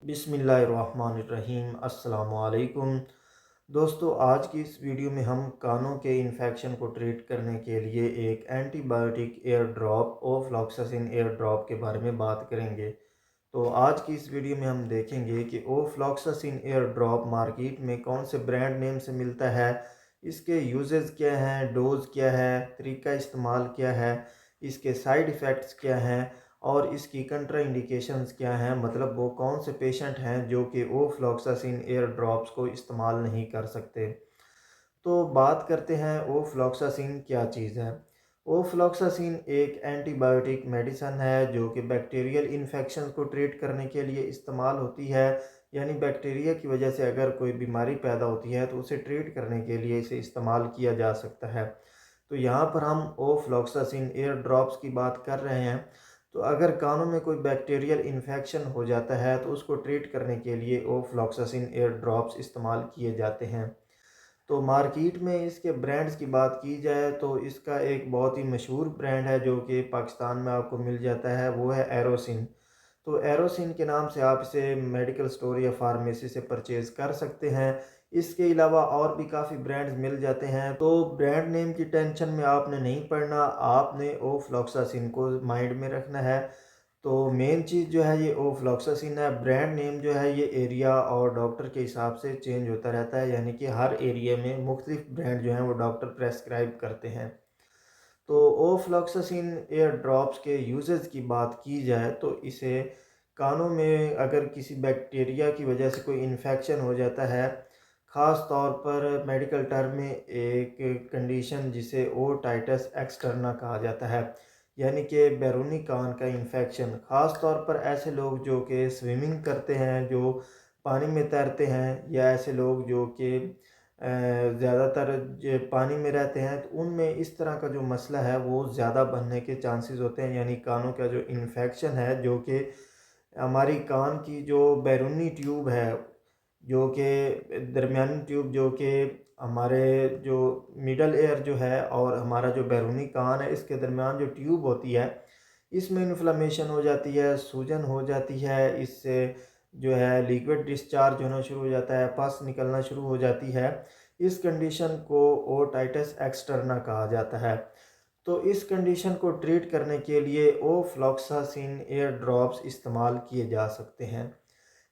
बिस्मिल्लाहिर्रहमानिर्रहीम। अस्सलाम वालेकुम दोस्तों, आज की इस वीडियो में हम कानों के इन्फेक्शन को ट्रीट करने के लिए एक antibiotic air drop ofloxacin air drop के बारे में बात करेंगे। तो आज की इस वीडियो में हम देखेंगे कि ओफ्लॉक्सासिन एयर ड्रॉप मार्केट में कौन से ब्रांड नेम से मिलता है, इसके यूजेस क्या हैं, डोज क्या है, तरीका इस्तेमाल क्या है, इसके साइड इफ़ेक्ट्स क्या हैं और इसकी कंट्रा इंडिकेशंस क्या हैं। मतलब वो कौन से पेशेंट हैं जो कि ओफ्लॉक्सासिन एयर ड्रॉप्स को इस्तेमाल नहीं कर सकते। तो बात करते हैं ओफ्लॉक्सासिन क्या चीज़ है। ओफ्लॉक्सासिन एक एंटीबायोटिक मेडिसन है जो कि बैक्टीरियल इन्फेक्शन को ट्रीट करने के लिए इस्तेमाल होती है। यानी बैक्टीरिया की वजह से अगर कोई बीमारी पैदा होती है तो उसे ट्रीट करने के लिए इसे इस्तेमाल किया जा सकता है। तो यहाँ पर हम ओफ्लॉक्सासिन एयर ड्रॉप्स की बात कर रहे हैं। तो अगर कानों में कोई बैक्टीरियल इन्फेक्शन हो जाता है तो उसको ट्रीट करने के लिए ओफ्लॉक्सासिन एयर ड्रॉप्स इस्तेमाल किए जाते हैं। तो मार्केट में इसके ब्रांड्स की बात की जाए तो इसका एक बहुत ही मशहूर ब्रांड है जो कि पाकिस्तान में आपको मिल जाता है, वो है एरोसिन। तो एरोसिन के नाम से आप इसे मेडिकल स्टोर या फार्मेसी से परचेज़ कर सकते हैं। इसके अलावा और भी काफ़ी ब्रांड्स मिल जाते हैं, तो ब्रांड नेम की टेंशन में आपने नहीं पड़ना, आपने ओफ्लॉक्सासिन को माइंड में रखना है। तो मेन चीज़ जो है ये ओफ्लॉक्सासिन है। ब्रांड नेम जो है ये एरिया और डॉक्टर के हिसाब से चेंज होता रहता है, यानी कि हर एरिया में मुख्तलिफ ब्रांड जो हैं वो डॉक्टर प्रेस्क्राइब करते हैं। तो ओफ्लॉक्सासिन एयर ड्रॉप्स के यूजेस की बात की जाए तो इसे कानों में अगर किसी बैक्टीरिया की वजह से कोई इन्फेक्शन हो जाता है, ख़ास तौर पर मेडिकल टर्म में एक कंडीशन जिसे ओटाइटस एक्सटर्ना कहा जाता है, यानी कि बैरूनी कान का इन्फेक्शन। ख़ास तौर पर ऐसे लोग जो कि स्विमिंग करते हैं, जो पानी में तैरते हैं, या ऐसे लोग जो कि ज़्यादातर पानी में रहते हैं, तो उनमें इस तरह का जो मसला है वो ज़्यादा बनने के चांसेस होते हैं। यानी कानों का जो इन्फेक्शन है, जो कि हमारी कान की जो बैरूनी ट्यूब है, जो कि दरमियानी ट्यूब, जो कि हमारे जो मिडल एयर जो है और हमारा जो बैरूनी कान है, इसके दरमियान जो ट्यूब होती है, इसमें इन्फ्लेमेशन हो जाती है, सूजन हो जाती है। इससे जो है लिक्विड डिस्चार्ज होना शुरू हो जाता है, पस निकलना शुरू हो जाती है। इस कंडीशन को ओटाइटस एक्सटर्ना कहा जाता है। तो इस कंडीशन को ट्रीट करने के लिए ओफ्लॉक्सासिन एयर ड्रॉप्स इस्तेमाल किए जा सकते हैं।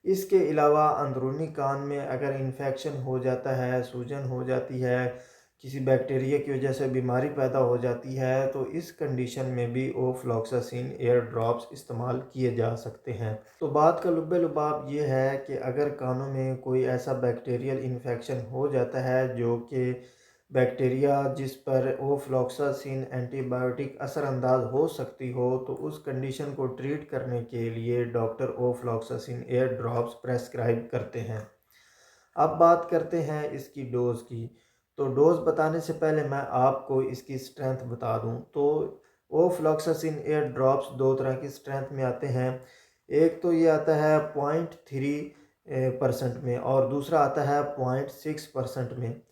इसके अलावा अंदरूनी कान में अगर इन्फेक्शन हो जाता है, सूजन हो जाती है, किसी बैक्टीरिया की वजह से बीमारी पैदा हो जाती है, तो इस कंडीशन में भी ओफ्लॉक्सासिन एयर ड्रॉप्स इस्तेमाल किए जा सकते हैं। तो बात का लुब्बे लुबाब ये है कि अगर कानों में कोई ऐसा बैक्टीरियल इन्फेक्शन हो जाता है जो कि बैक्टीरिया जिस पर ओफ्लॉक्सासिन एंटीबायोटिक असरअंदाज हो सकती हो, तो उस कंडीशन को ट्रीट करने के लिए doctor ofloxacin air drops prescribe करते हैं। अब बात करते हैं इसकी डोज़ की। तो डोज़ बताने से पहले मैं आपको इसकी स्ट्रेंथ बता दूं। तो ओफ्लॉक्सासिन एयर ड्रॉप्स दो तरह की स्ट्रेंथ में आते हैं। एक तो ये आता है 0.3% में और दूसरा आता है 0.6% में।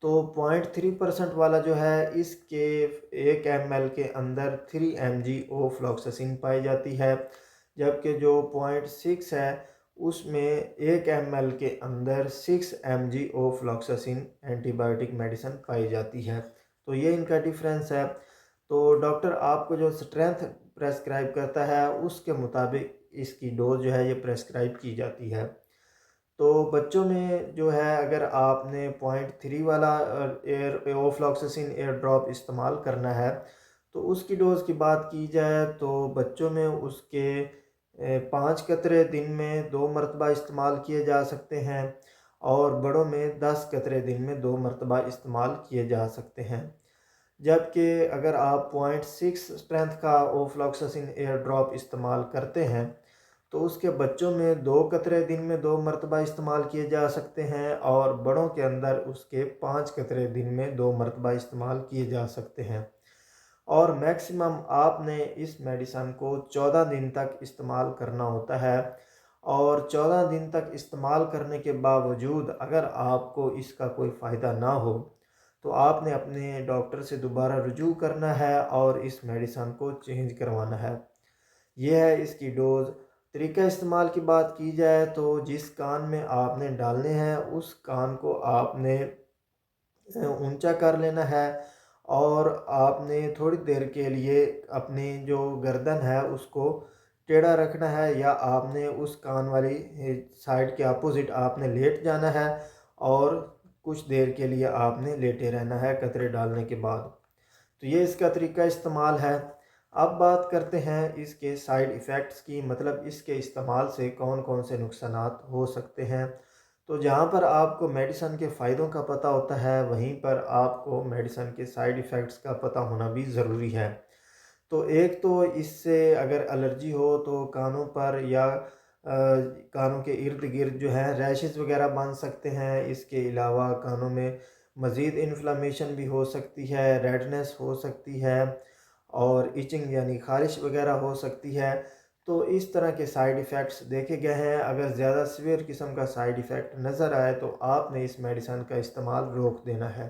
तो 0.3% वाला जो है, इसके 1 ml के अंदर 3 mg ओफ्लॉक्सासिन पाई जाती है, जबकि जो 0.6 है उसमें 1 ml के अंदर 6 mg ओफ्लॉक्सासिन एंटीबायोटिक मेडिसिन पाई जाती है। तो ये इनका डिफरेंस है। तो डॉक्टर आपको जो स्ट्रेंथ प्रेस्क्राइब करता है उसके मुताबिक इसकी डोज जो है ये प्रेस्क्राइब की जाती है। तो बच्चों में जो है, अगर आपने 0.3 वाला एयर ओफ्लॉक्सासिन एयर ड्रॉप इस्तेमाल करना है, तो उसकी डोज़ की बात की जाए तो बच्चों में उसके 5 कतरे दिन में 2 मरतबा इस्तेमाल किए जा सकते हैं और बड़ों में 10 कतरे दिन में 2 मरतबा इस्तेमाल किए जा सकते हैं। जबकि अगर आप 0.6 स्ट्रेंथ का ओफ्लॉक्सासिन एयर ड्रॉप इस्तेमाल करते हैं, तो उसके बच्चों में 2 कतरे दिन में 2 मरतबा इस्तेमाल किए जा सकते हैं और बड़ों के अंदर उसके 5 कतरे दिन में 2 मरतबा इस्तेमाल किए जा सकते हैं। और मैक्सिमम आपने इस मेडिसन को 14 दिन तक इस्तेमाल करना होता है। और 14 दिन तक इस्तेमाल करने के बावजूद अगर आपको इसका कोई फ़ायदा ना हो, तो आपने अपने डॉक्टर से दोबारा रुजू करना है और इस मेडिसन को चेंज करवाना है। ये है इसकी डोज़। طریقہ استعمال کی بات کی جائے تو جس کان میں آپ نے ڈالنے ہیں اس کان کو آپ نے اونچا کر لینا ہے، اور آپ نے تھوڑی دیر کے لیے اپنی جو گردن ہے اس کو ٹیڑھا رکھنا ہے، یا آپ نے اس کان والی سائڈ کے اپوزٹ آپ نے لیٹ جانا ہے اور کچھ دیر کے لیے آپ نے لیٹے رہنا ہے قطرے ڈالنے کے بعد۔ تو یہ اس کا طریقہ استعمال ہے۔ اب بات کرتے ہیں اس کے سائیڈ ایفیکٹس کی، مطلب اس کے استعمال سے کون کون سے نقصانات ہو سکتے ہیں۔ تو جہاں پر آپ کو میڈیسن کے فائدوں کا پتہ ہوتا ہے، وہیں پر آپ کو میڈیسن کے سائیڈ ایفیکٹس کا پتہ ہونا بھی ضروری ہے۔ تو ایک تو اس سے اگر الرجی ہو تو کانوں پر یا کانوں کے ارد گرد جو ہے ریشز وغیرہ بن سکتے ہیں۔ اس کے علاوہ کانوں میں مزید انفلامیشن بھی ہو سکتی ہے، ریڈنس ہو سکتی ہے، اور ایچنگ یعنی خارش وغیرہ ہو سکتی ہے۔ تو اس طرح کے سائیڈ ایفیکٹس دیکھے گئے ہیں۔ اگر زیادہ سیویئر قسم کا سائیڈ ایفیکٹ نظر آئے تو آپ نے اس میڈیسن کا استعمال روک دینا ہے۔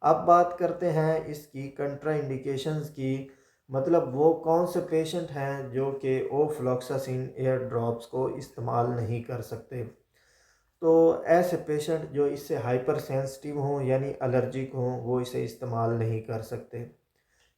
اب بات کرتے ہیں اس کی کنٹرا انڈیکیشنز کی، مطلب وہ کون سے پیشنٹ ہیں جو کہ اوفلاکساسین ایئر ڈراپس کو استعمال نہیں کر سکتے۔ تو ایسے پیشنٹ جو اس سے ہائپر سینسٹیو ہوں یعنی الرجک ہوں وہ اسے استعمال نہیں کر سکتے۔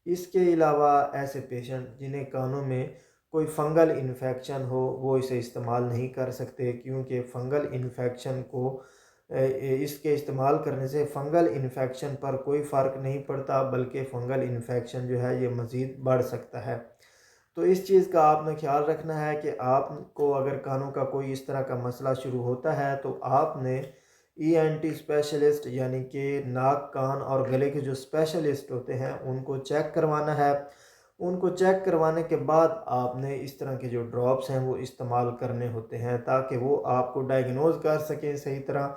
اس کے علاوہ ایسے پیشنٹ جنہیں کانوں میں کوئی فنگل انفیکشن ہو وہ اسے استعمال نہیں کر سکتے، کیونکہ فنگل انفیکشن کو اس کے استعمال کرنے سے فنگل انفیکشن پر کوئی فرق نہیں پڑتا، بلکہ فنگل انفیکشن جو ہے یہ مزید بڑھ سکتا ہے۔ تو اس چیز کا آپ نے خیال رکھنا ہے کہ آپ کو اگر کانوں کا کوئی اس طرح کا مسئلہ شروع ہوتا ہے تو آپ نے ای این ٹی اسپیشلسٹ یعنی کہ ناک کان اور گلے کے جو اسپیشلسٹ ہوتے ہیں ان کو چیک کروانا ہے۔ ان کو چیک کروانے کے بعد آپ نے اس طرح کے جو ڈراپس ہیں وہ استعمال کرنے ہوتے ہیں، تاکہ وہ آپ کو ڈائگنوز کر سکیں صحیح طرح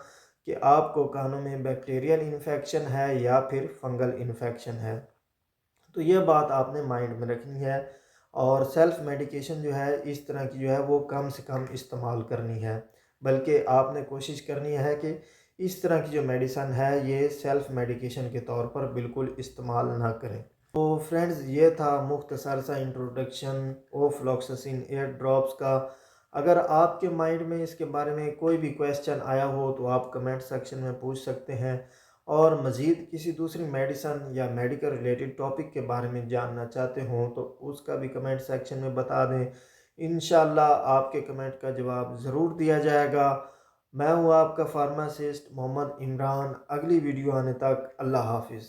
کہ آپ کو کانوں میں بیکٹیریل انفیکشن ہے یا پھر فنگل انفیکشن ہے۔ تو یہ بات آپ نے مائنڈ میں رکھنی ہے، اور سیلف میڈیکیشن جو ہے اس طرح کی جو ہے وہ کم سے کم استعمال کرنی ہے، بلکہ آپ نے کوشش کرنی ہے کہ اس طرح کی جو میڈیسن ہے یہ سیلف میڈیکیشن کے طور پر بالکل استعمال نہ کریں۔ تو فرینڈز یہ تھا مختصر سا انٹروڈکشن اوفلاکساسین ایئر ڈراپس کا۔ اگر آپ کے مائنڈ میں اس کے بارے میں کوئی بھی کویسچن آیا ہو تو آپ کمنٹ سیکشن میں پوچھ سکتے ہیں، اور مزید کسی دوسری میڈیسن یا میڈیکل ریلیٹڈ ٹاپک کے بارے میں جاننا چاہتے ہوں تو اس کا بھی کمنٹ سیکشن میں بتا دیں۔ انشاءاللہ آپ کے کمنٹ کا جواب ضرور دیا جائے گا۔ میں ہوں آپ کا فارماسسٹ محمد عمران۔ اگلی ویڈیو آنے تک اللہ حافظ۔